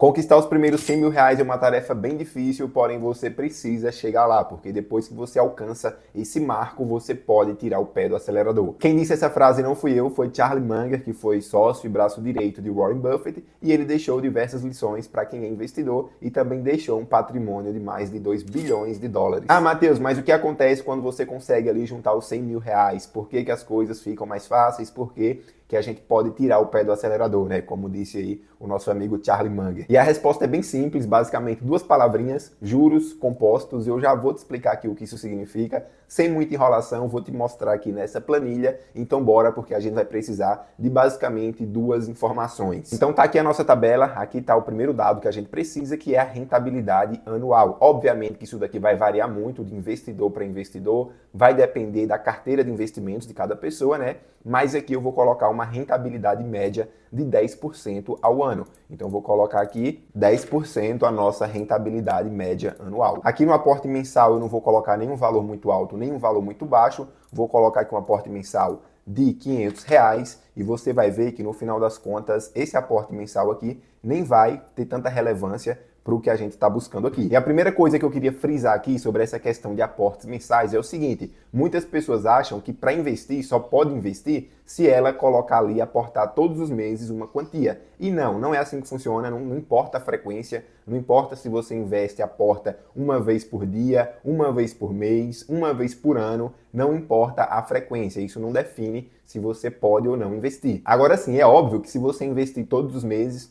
Conquistar os primeiros 100 mil reais é uma tarefa bem difícil, porém você precisa chegar lá, porque depois que você alcança esse marco, você pode tirar o pé do acelerador. Quem disse essa frase não fui eu, foi Charlie Munger, que foi sócio e braço direito de Warren Buffett, e ele deixou diversas lições para quem é investidor e também deixou um patrimônio de mais de 2 bilhões de dólares. Ah, Matheus, mas o que acontece quando você consegue ali juntar os 100 mil reais? Por que as coisas ficam mais fáceis? Por que a gente pode tirar o pé do acelerador, né? Como disse aí o nosso amigo Charlie Munger. E a resposta é bem simples, basicamente duas palavrinhas, juros compostos. Eu já vou te explicar aqui o que isso significa, sem muita enrolação, vou te mostrar aqui nessa planilha. Então bora, porque a gente vai precisar de basicamente duas informações. Então tá aqui a nossa tabela, aqui tá o primeiro dado que a gente precisa, que é a rentabilidade anual. Obviamente que isso daqui vai variar muito de investidor para investidor, vai depender da carteira de investimentos de cada pessoa, né? Mas aqui eu vou colocar uma rentabilidade média de 10% ao ano. Então vou colocar aqui 10% a nossa rentabilidade média anual. Aqui no aporte mensal eu não vou colocar nenhum valor muito alto, nem um valor muito baixo. Vou colocar aqui um aporte mensal de R$500 e você vai ver que no final das contas esse aporte mensal aqui nem vai ter tanta relevância para o que a gente está buscando aqui. E a primeira coisa que eu queria frisar aqui sobre essa questão de aportes mensais é o seguinte: muitas pessoas acham que para investir só pode investir se ela colocar ali, aportar todos os meses uma quantia. E não é assim que funciona, não importa a frequência, não importa se você investe e aporta uma vez por dia, uma vez por mês, uma vez por ano, não importa a frequência, isso não define se você pode ou não investir. Agora sim, é óbvio que se você investir todos os meses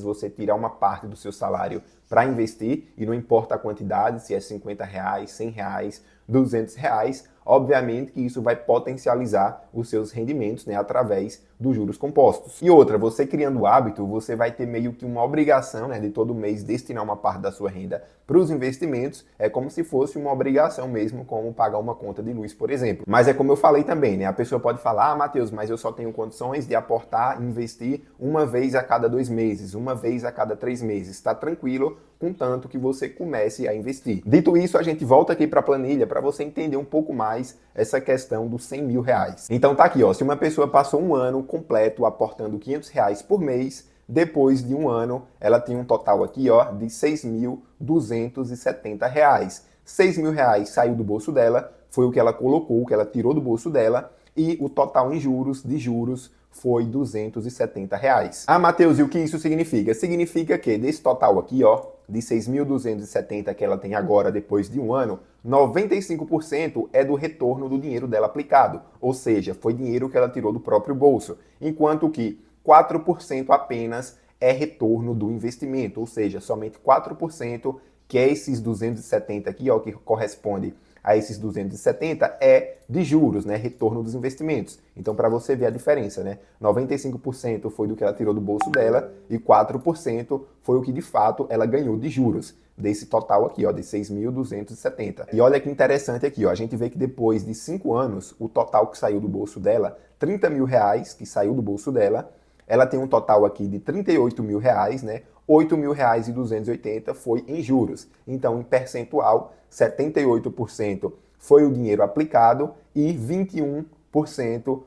você tirar uma parte do seu salário para investir, e não importa a quantidade, se é R$50, R$100, R$200, obviamente que isso vai potencializar os seus rendimentos, né, através dos juros compostos. E outra, você criando o hábito, você vai ter meio que uma obrigação, né, de todo mês destinar uma parte da sua renda para os investimentos. É como se fosse uma obrigação mesmo, como pagar uma conta de luz, por exemplo. Mas é como eu falei também, né, a pessoa pode falar: ah, Matheus, mas eu só tenho condições de aportar e investir uma vez a cada 2 meses, uma vez a cada 3 meses. Está tranquilo, contanto que você comece a investir. Dito isso, a gente volta aqui para a planilha para você entender um pouco mais essa questão dos 100 mil reais. Então tá aqui, ó, se uma pessoa passou um ano completo aportando R$500 por mês, depois de um ano ela tem um total aqui, ó, de R$6.270. R$6 mil saiu do bolso dela, foi o que ela colocou, o que ela tirou do bolso dela, e o total em juros, de juros, foi R$270. Ah, Matheus, e o que isso significa? Significa que desse total aqui, ó, de 6.270 que ela tem agora depois de um ano, 95% é do retorno do dinheiro dela aplicado, ou seja, foi dinheiro que ela tirou do próprio bolso, enquanto que 4% apenas é retorno do investimento, ou seja, somente 4%, que é esses 270 aqui, ó, que corresponde a esses 270 é de juros, né? Retorno dos investimentos. Então, para você ver a diferença, né? 95% foi do que ela tirou do bolso dela e 4% foi o que, de fato, ela ganhou de juros. Desse total aqui, ó, de 6.270. E olha que interessante aqui, ó, a gente vê que depois de 5 anos, o total que saiu do bolso dela, 30 mil reais que saiu do bolso dela, ela tem um total aqui de 38 mil reais, né? 8 mil reais e 280 foi em juros. Então, em percentual, 78% foi o dinheiro aplicado e 21%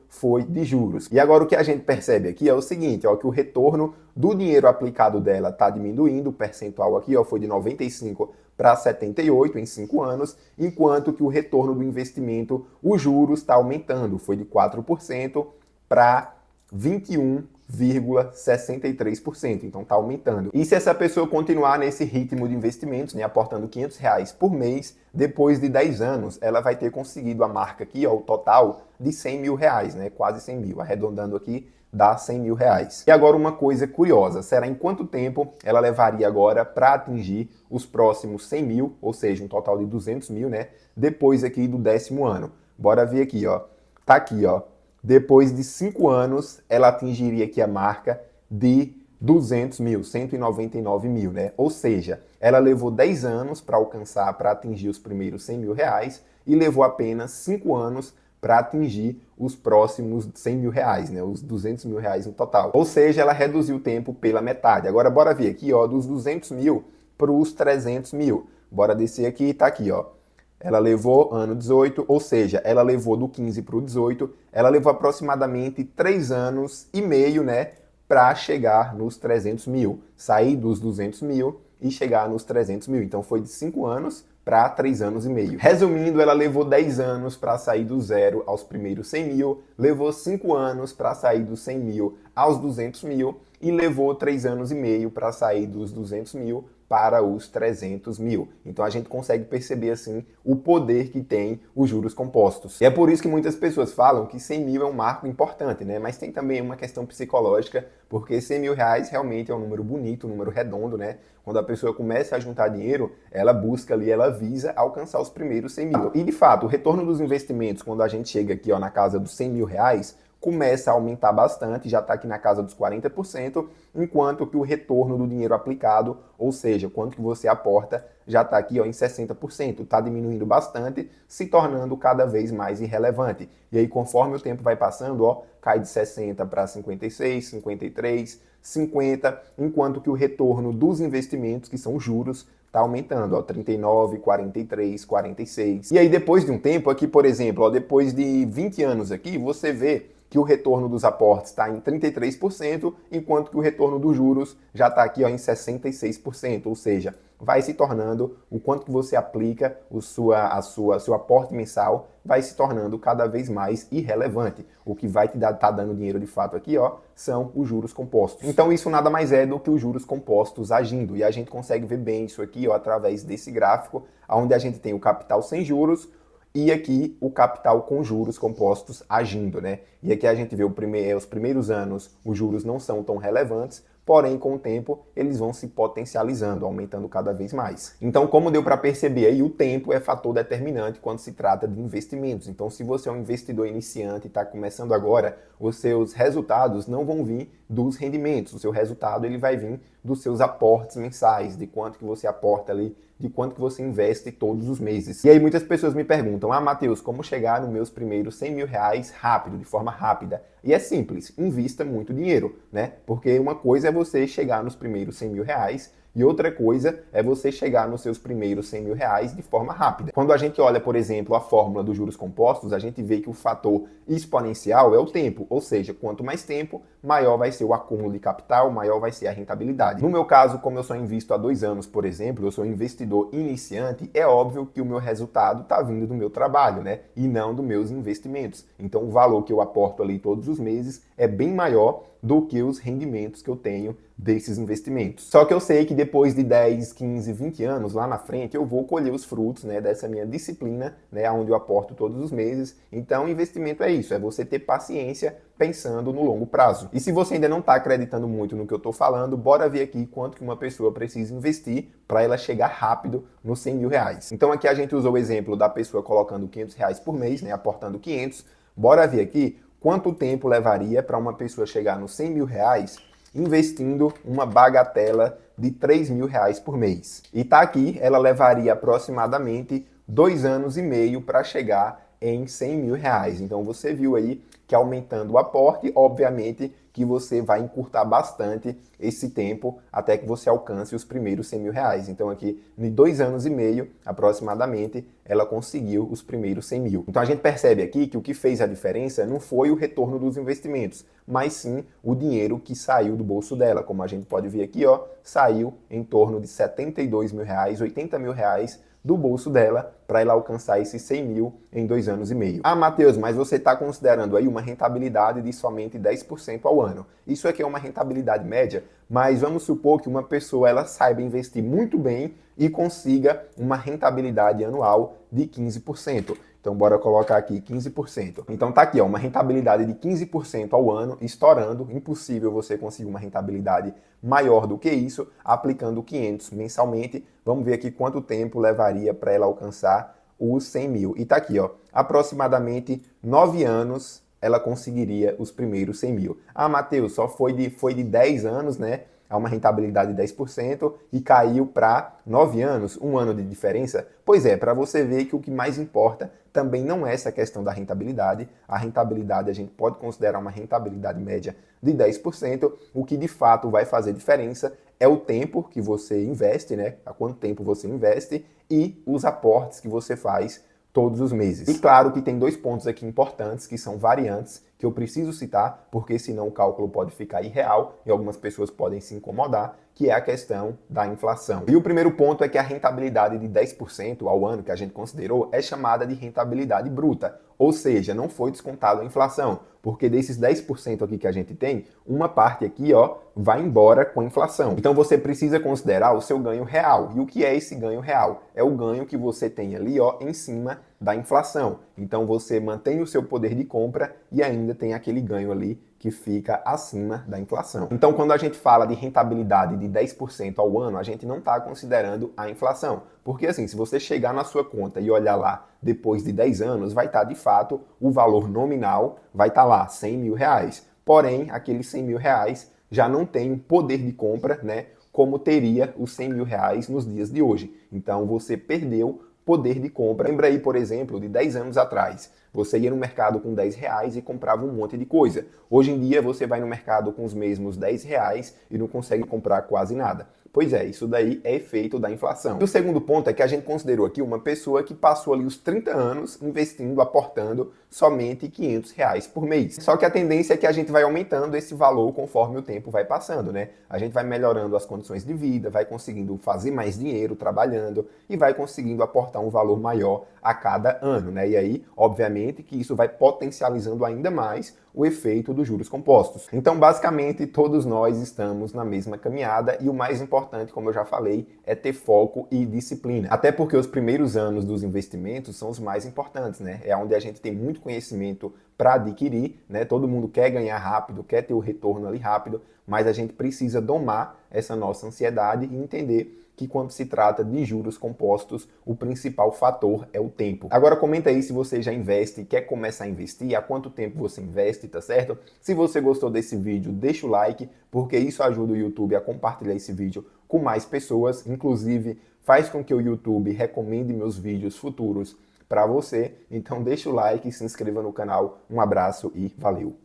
foi de juros. E agora o que a gente percebe aqui é o seguinte, ó, que o retorno do dinheiro aplicado dela está diminuindo, o percentual aqui, ó, foi de 95 para 78 em 5 anos, enquanto que o retorno do investimento, os juros, está aumentando, foi de 4% para 21,63%, então está aumentando. E se essa pessoa continuar nesse ritmo de investimentos, né, aportando R$500 por mês, depois de 10 anos, ela vai ter conseguido a marca aqui, ó, o total de 100 mil reais, né, quase 100 mil, arredondando aqui, dá 100 mil reais. E agora uma coisa curiosa, será em quanto tempo ela levaria agora para atingir os próximos 100 mil, ou seja, um total de 200 mil, né, depois aqui do 10º ano. Bora ver aqui, ó, tá aqui, ó. Depois de 5 anos, ela atingiria aqui a marca de 200 mil, 199 mil, né? Ou seja, ela levou 10 anos para alcançar, para atingir os primeiros 100 mil reais e levou apenas 5 anos para atingir os próximos 100 mil reais, né? Os 200 mil reais no total. Ou seja, ela reduziu o tempo pela metade. Agora, bora ver aqui, ó, dos 200 mil para os 300 mil. Bora descer aqui, tá aqui, ó. Ela levou ano 18, ou seja, ela levou do 15 para o 18, ela levou aproximadamente 3 anos e meio, né, para chegar nos 300 mil, sair dos 200 mil e chegar nos 300 mil. Então foi de 5 anos para 3 anos e meio. Resumindo, ela levou 10 anos para sair do zero aos primeiros 100 mil, levou 5 anos para sair dos 100 mil aos 200 mil e levou 3 anos e meio para sair dos 200 mil para os 300 mil. Então a gente consegue perceber assim o poder que tem os juros compostos. E é por isso que muitas pessoas falam que 100 mil é um marco importante, né? Mas tem também uma questão psicológica, porque 100 mil reais realmente é um número bonito, um número redondo, né? Quando a pessoa começa a juntar dinheiro, ela busca ali, ela visa alcançar os primeiros 100 mil. E de fato, o retorno dos investimentos, quando a gente chega aqui na casa dos 100 mil reais, começa a aumentar bastante, já está aqui na casa dos 40%, enquanto que o retorno do dinheiro aplicado, ou seja, quanto que você aporta, já está aqui em 60%. Está diminuindo bastante, se tornando cada vez mais irrelevante. E aí, conforme o tempo vai passando, cai de 60 para 56, 53, 50, enquanto que o retorno dos investimentos, que são os juros, está aumentando, 39, 43, 46. E aí, depois de um tempo, aqui, por exemplo, depois de 20 anos aqui, você vê que o retorno dos aportes está em 33%, enquanto que o retorno dos juros já está aqui em 66%, ou seja, vai se tornando, o quanto que você aplica, seu aporte mensal vai se tornando cada vez mais irrelevante. O que vai te dar, tá dando dinheiro de fato aqui, são os juros compostos. Então isso nada mais é do que os juros compostos agindo, e a gente consegue ver bem isso aqui, através desse gráfico, onde a gente tem o capital sem juros, e aqui o capital com juros compostos agindo, né? E aqui a gente vê os primeiros anos os juros não são tão relevantes, porém com o tempo eles vão se potencializando, aumentando cada vez mais. Então, como deu para perceber aí, o tempo é fator determinante quando se trata de investimentos. Então, se você é um investidor iniciante e está começando agora, os seus resultados não vão vir dos rendimentos, o seu resultado ele vai vir dos seus aportes mensais, de quanto que você aporta ali, de quanto que você investe todos os meses. E aí muitas pessoas me perguntam, Matheus, como chegar nos meus primeiros 100 mil reais rápido, de forma rápida? E é simples, invista muito dinheiro, né? Porque uma coisa é você chegar nos primeiros 100 mil reais e outra coisa é você chegar nos seus primeiros 100 mil reais de forma rápida. Quando a gente olha, por exemplo, a fórmula dos juros compostos, a gente vê que o fator exponencial é o tempo, ou seja, quanto mais tempo, maior vai ser o acúmulo de capital, maior vai ser a rentabilidade. No meu caso, como eu só invisto há 2 anos, por exemplo, eu sou investidor iniciante, é óbvio que o meu resultado está vindo do meu trabalho, né? E não dos meus investimentos. Então o valor que eu aporto ali todos os meses é bem maior do que os rendimentos que eu tenho desses investimentos. Só que eu sei que depois de 10, 15, 20 anos lá na frente, eu vou colher os frutos, né, dessa minha disciplina, né, onde eu aporto todos os meses. Então, investimento é isso, é você ter paciência pensando no longo prazo. E se você ainda não está acreditando muito no que eu estou falando, bora ver aqui quanto que uma pessoa precisa investir para ela chegar rápido nos 100 mil reais. Então aqui a gente usou o exemplo da pessoa colocando 500 reais por mês, né, aportando 500. Bora ver aqui quanto tempo levaria para uma pessoa chegar nos 100 mil reais investindo uma bagatela de 3 mil reais por mês. E tá aqui, ela levaria aproximadamente 2 anos e meio para chegar em 100 mil reais. Então você viu aí que aumentando o aporte, obviamente que você vai encurtar bastante esse tempo até que você alcance os primeiros 100 mil reais. Então aqui, em 2 anos e meio, aproximadamente, ela conseguiu os primeiros 100 mil. Então a gente percebe aqui que o que fez a diferença não foi o retorno dos investimentos, mas sim o dinheiro que saiu do bolso dela. Como a gente pode ver aqui, saiu em torno de 72 mil reais, 80 mil reais do bolso dela para ela alcançar esses 100 mil em 2 anos e meio. Matheus, mas você está considerando aí uma rentabilidade de somente 10% ao ano. Isso aqui é uma rentabilidade média, mas vamos supor que uma pessoa ela saiba investir muito bem e consiga uma rentabilidade anual de 15%. Então, bora colocar aqui 15%. Então, tá aqui, uma rentabilidade de 15% ao ano, estourando. Impossível você conseguir uma rentabilidade maior do que isso, aplicando 500 mensalmente. Vamos ver aqui quanto tempo levaria para ela alcançar os 100 mil. E tá aqui, aproximadamente 9 anos ela conseguiria os primeiros 100 mil. Matheus, só foi de 10 anos, né? A uma rentabilidade de 10% e caiu para 9 anos, 1 ano de diferença? Pois é, para você ver que o que mais importa também não é essa questão da rentabilidade. A rentabilidade a gente pode considerar uma rentabilidade média de 10%. O que de fato vai fazer diferença é o tempo que você investe, né? Há quanto tempo você investe e os aportes que você faz todos os meses. E claro que tem 2 pontos aqui importantes que são variantes, que que eu preciso citar, porque senão o cálculo pode ficar irreal e algumas pessoas podem se incomodar, que é a questão da inflação. E o primeiro ponto é que a rentabilidade de 10% ao ano que a gente considerou é chamada de rentabilidade bruta, ou seja, não foi descontado a inflação, porque desses 10% aqui que a gente tem, uma parte aqui, ó, vai embora com a inflação. Então você precisa considerar o seu ganho real. E o que é esse ganho real? É o ganho que você tem ali, ó, em cima da inflação. Então você mantém o seu poder de compra e ainda tem aquele ganho ali que fica acima da inflação. Então, quando a gente fala de rentabilidade de 10% ao ano, a gente não está considerando a inflação. Porque assim, se você chegar na sua conta e olhar lá depois de 10 anos, vai estar de fato o valor nominal, vai estar lá 100 mil reais. Porém, aqueles 100 mil reais já não tem o poder de compra, né, como teria os 100 mil reais nos dias de hoje. Então, você perdeu poder de compra. Lembra aí, por exemplo, de 10 anos atrás. Você ia no mercado com 10 reais e comprava um monte de coisa. Hoje em dia você vai no mercado com os mesmos 10 reais e não consegue comprar quase nada. Pois é, isso daí é efeito da inflação. E o segundo ponto é que a gente considerou aqui uma pessoa que passou ali os 30 anos investindo, aportando somente 500 reais por mês. Só que a tendência é que a gente vai aumentando esse valor conforme o tempo vai passando, né? A gente vai melhorando as condições de vida, vai conseguindo fazer mais dinheiro trabalhando e vai conseguindo aportar um valor maior a cada ano, né? E aí, obviamente, que isso vai potencializando ainda mais o efeito dos juros compostos. Então, basicamente, todos nós estamos na mesma caminhada e o mais importante, como eu já falei, é ter foco e disciplina. Até porque os primeiros anos dos investimentos são os mais importantes, né? É onde a gente tem muito conhecimento para adquirir, né? Todo mundo quer ganhar rápido, quer ter o retorno ali rápido, mas a gente precisa domar essa nossa ansiedade e entender que quando se trata de juros compostos, o principal fator é o tempo. Agora comenta aí se você já investe e quer começar a investir, há quanto tempo você investe, tá certo? Se você gostou desse vídeo, deixa o like, porque isso ajuda o YouTube a compartilhar esse vídeo com mais pessoas, inclusive faz com que o YouTube recomende meus vídeos futuros para você. Então deixa o like e se inscreva no canal. Um abraço e valeu!